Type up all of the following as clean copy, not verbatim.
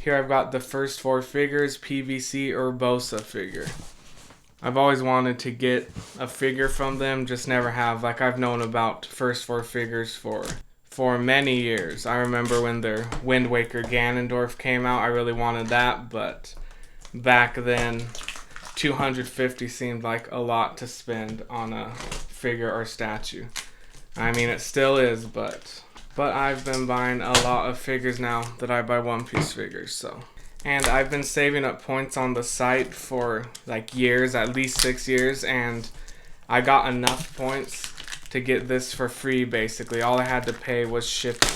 Here I've got the First4Figures PVC Urbosa figure. I've always wanted to get a figure from them, just never have. Like, I've known about First4Figures for many years. I remember when their Wind Waker Ganondorf came out, I really wanted that, but back then 250 seemed like a lot to spend on a figure or statue. I mean, it still is, but I've been buying a lot of figures now that I buy One Piece figures, so. And I've been saving up points on the site for like years, at least 6 years, and I got enough points to get this for free basically. All I had to pay was shipping.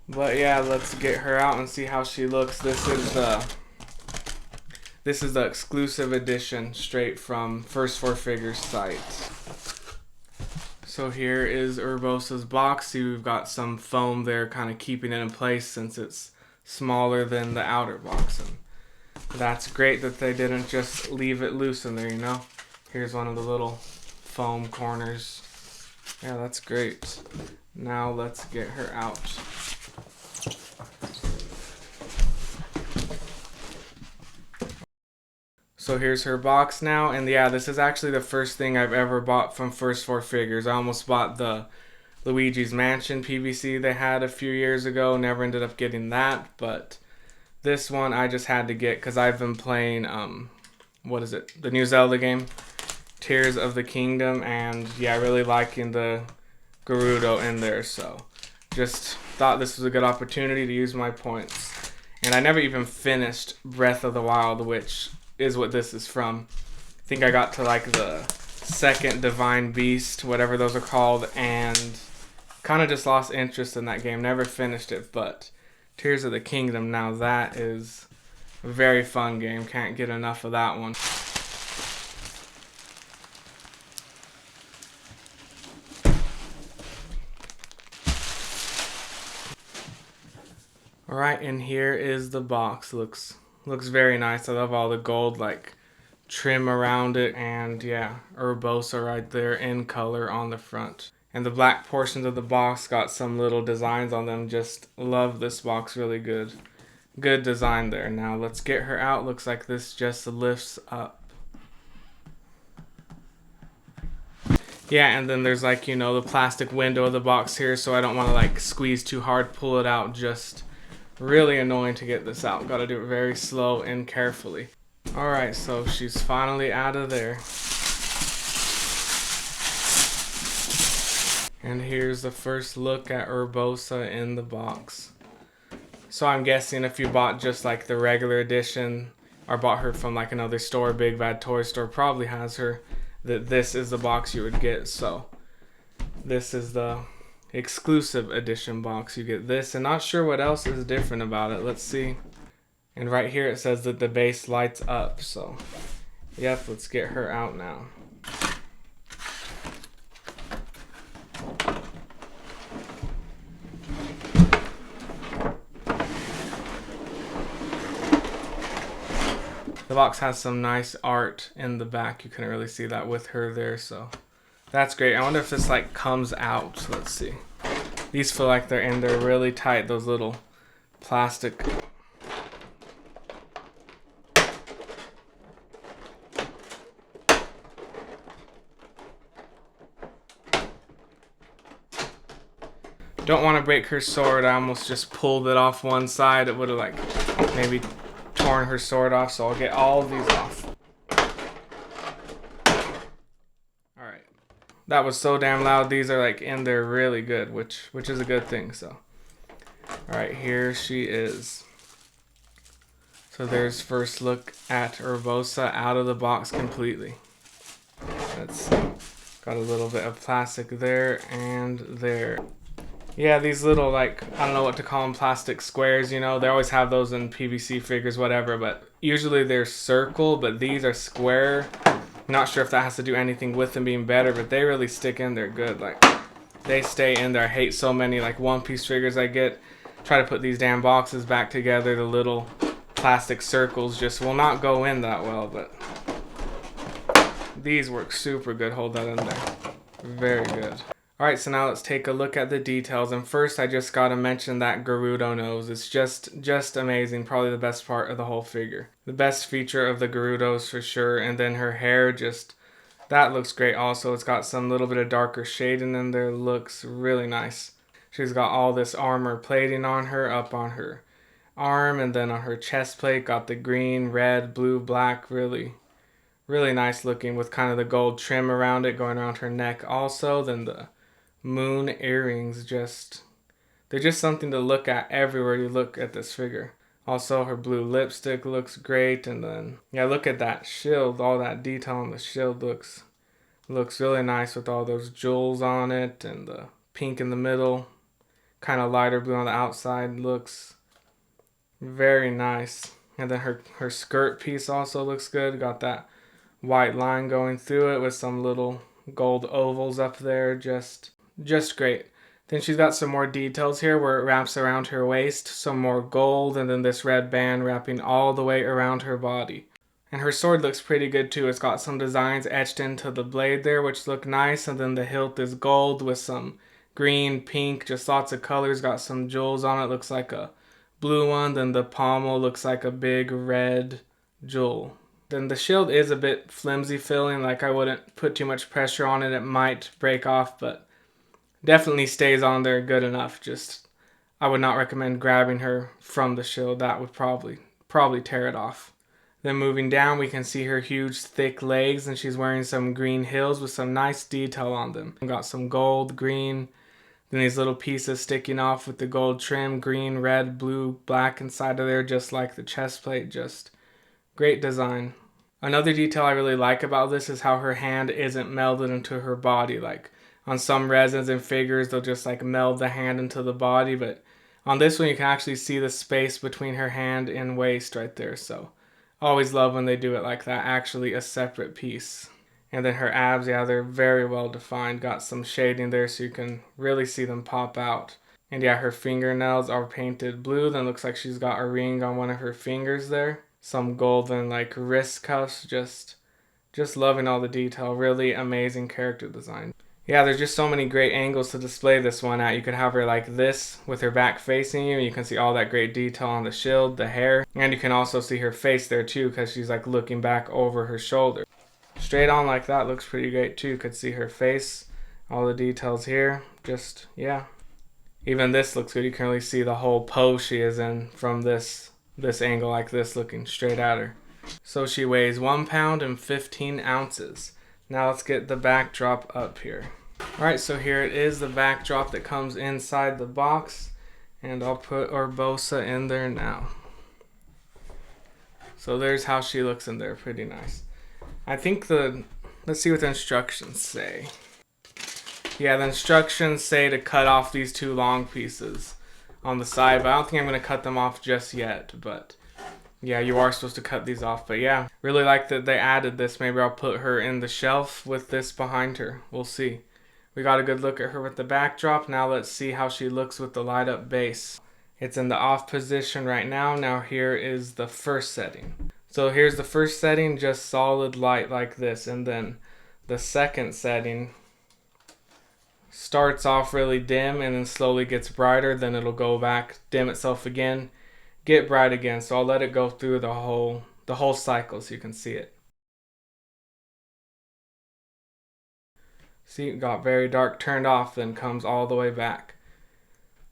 But yeah, let's get her out and see how she looks. This is the exclusive edition straight from First4Figures site. So here is Urbosa's box. See, we've got some foam there kind of keeping it in place since it's smaller than the outer box. And that's great that they didn't just leave it loose in there, you know? Here's one of the little foam corners. Yeah, that's great. Now let's get her out. So here's her box now, and yeah, this is actually the first thing I've ever bought from First4Figures. I almost bought the Luigi's Mansion PVC they had a few years ago, never ended up getting that, but this one I just had to get because I've been playing, the new Zelda game, Tears of the Kingdom, and yeah, really liking the Gerudo in there, so just thought this was a good opportunity to use my points. And I never even finished Breath of the Wild, which is what this is from. I think I got to like the second Divine Beast, whatever those are called, and kind of just lost interest in that game. Never finished it, but Tears of the Kingdom, now that is a very fun game. Can't get enough of that one. Alright, and here is the box. Looks very nice. I love all the gold like trim around it, and yeah, Urbosa right there in color on the front. And the black portions of the box got some little designs on them. Just love this box, really good. Good design there. Now let's get her out. Looks like this just lifts up. Yeah, and then there's like, you know, the plastic window of the box here, so I don't want to like squeeze too hard, pull it out. Just really annoying to get this out. Gotta do it very slow and carefully. Alright, so she's finally out of there. And here's the first look at Urbosa in the box. So I'm guessing if you bought just like the regular edition or bought her from like another store, Big Bad Toy Store probably has her, that this is the box you would get. So this is the exclusive edition box. You get this, and not sure what else is different about it. Let's see. And right here it says that the base lights up. So yep, let's get her out now. The box has some nice art in the back. You couldn't really see that with her there, so that's great. I wonder if this like comes out. Let's see. These feel like they're in there really tight, those little plastic. Don't want to break her sword. I almost just pulled it off one side. It would have like maybe torn her sword off, so I'll get all of these off. Alright. That was so damn loud. These are like in there really good, which is a good thing, so. Alright, here she is. So there's first look at Urbosa out of the box completely. Let's see. Got a little bit of plastic there and there. Yeah, these little, like, I don't know what to call them, plastic squares, you know. They always have those in PVC figures, whatever, but usually they're circle, but these are square. I'm not sure if that has to do anything with them being better, but they really stick in there good. Like, they stay in there. I hate so many, like, One Piece figures I get. Try to put these damn boxes back together. The little plastic circles just will not go in that well, but these work super good. Hold that in there. Very good. Alright, so now let's take a look at the details. And first, I just gotta mention that Gerudo nose. It's just amazing. Probably the best part of the whole figure. The best feature of the Gerudos for sure. And then her hair just, that looks great also. It's got some little bit of darker shading in there. Looks really nice. She's got all this armor plating on her, up on her arm, and then on her chest plate. Got the green, red, blue, black. Really nice looking with kind of the gold trim around it going around her neck also. Then the moon earrings, they're just something to look at everywhere you look at this figure. Also, her blue lipstick looks great, and then yeah, look at that shield. All that detail on the shield looks really nice with all those jewels on it, and the pink in the middle, kind of lighter blue on the outside. Looks very nice. And then her skirt piece also looks good. Got that white line going through it with some little gold ovals up there. Just great. Then she's got some more details here where it wraps around her waist, some more gold, and then this red band wrapping all the way around her body. And her sword looks pretty good too. It's got some designs etched into the blade there, which look nice, and then the hilt is gold with some green, pink, just lots of colors. Got some jewels on it. Looks like a blue one. Then the pommel looks like a big red jewel. Then the shield is a bit flimsy feeling, like I wouldn't put too much pressure on it. It might break off, but definitely stays on there good enough. Just, I would not recommend grabbing her from the shield. That would probably tear it off. Then moving down, we can see her huge thick legs, and she's wearing some green heels with some nice detail on them. Got some gold, green, then these little pieces sticking off with the gold trim, green, red, blue, black inside of there, just like the chest plate. Just great design. Another detail I really like about this is how her hand isn't melded into her body. Like on some resins and figures, they'll just like meld the hand into the body, but on this one you can actually see the space between her hand and waist right there. So always love when they do it like that, actually a separate piece. And then her abs, yeah, they're very well defined. Got some shading there so you can really see them pop out. And yeah, her fingernails are painted blue. Then looks like she's got a ring on one of her fingers there. Some golden like wrist cuffs. Just loving all the detail. Really amazing character design. Yeah, there's just so many great angles to display this one at. You could have her like this with her back facing you. You can see all that great detail on the shield, the hair. And you can also see her face there too because she's like looking back over her shoulder. Straight on like that looks pretty great too. Could see her face, all the details here. Just, yeah. Even this looks good. You can really see the whole pose she is in from this angle like this, looking straight at her. So she weighs 1 pound and 15 ounces. Now let's get the backdrop up here. Alright, so here it is, the backdrop that comes inside the box. And I'll put Urbosa in there now. So there's how she looks in there, pretty nice. I think let's see what the instructions say. Yeah, the instructions say to cut off these 2 long pieces on the side, but I don't think I'm going to cut them off just yet, but yeah, you are supposed to cut these off. But yeah, really like that they added this. Maybe I'll put her in the shelf with this behind her. We'll see. We got a good look at her with the backdrop. Now let's see how she looks with the light up base. It's in the off position right now. Now here is the first setting. So here's the first setting, just solid light like this. And then the second setting starts off really dim and then slowly gets brighter. Then it'll go back, dim itself again, get bright again. So I'll let it go through the whole cycle so you can see it. See, it got very dark, turned off, then comes all the way back.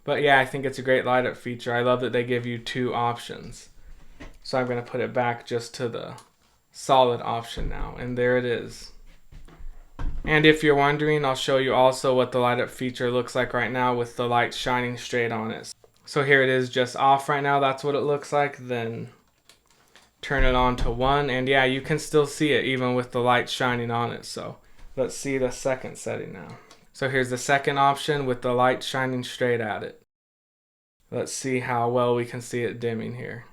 But yeah, I think it's a great light up feature. I love that they give you 2 options. So I'm going to put it back just to the solid option now. And there it is. And if you're wondering, I'll show you also what the light up feature looks like right now with the light shining straight on it. So here it is just off right now. That's what it looks like. Then turn it on to 1. And yeah, you can still see it even with the light shining on it. So let's see the second setting now. So here's the second option with the light shining straight at it. Let's see how well we can see it dimming here.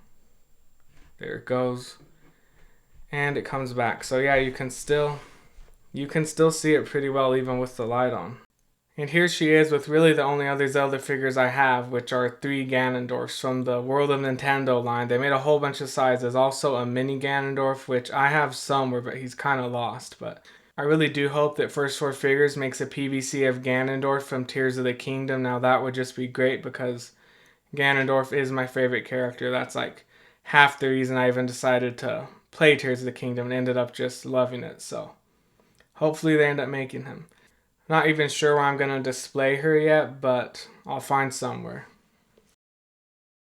There it goes. And it comes back. So yeah, you can still see it pretty well even with the light on. And here she is with really the only other Zelda figures I have, which are 3 Ganondorfs from the World of Nintendo line. They made a whole bunch of sizes. Also a mini Ganondorf, which I have somewhere, but he's kind of lost. But I really do hope that First4Figures makes a PVC of Ganondorf from Tears of the Kingdom. Now that would just be great because Ganondorf is my favorite character. That's like half the reason I even decided to play Tears of the Kingdom and ended up just loving it. So hopefully they end up making him. Not even sure where I'm going to display her yet, but I'll find somewhere.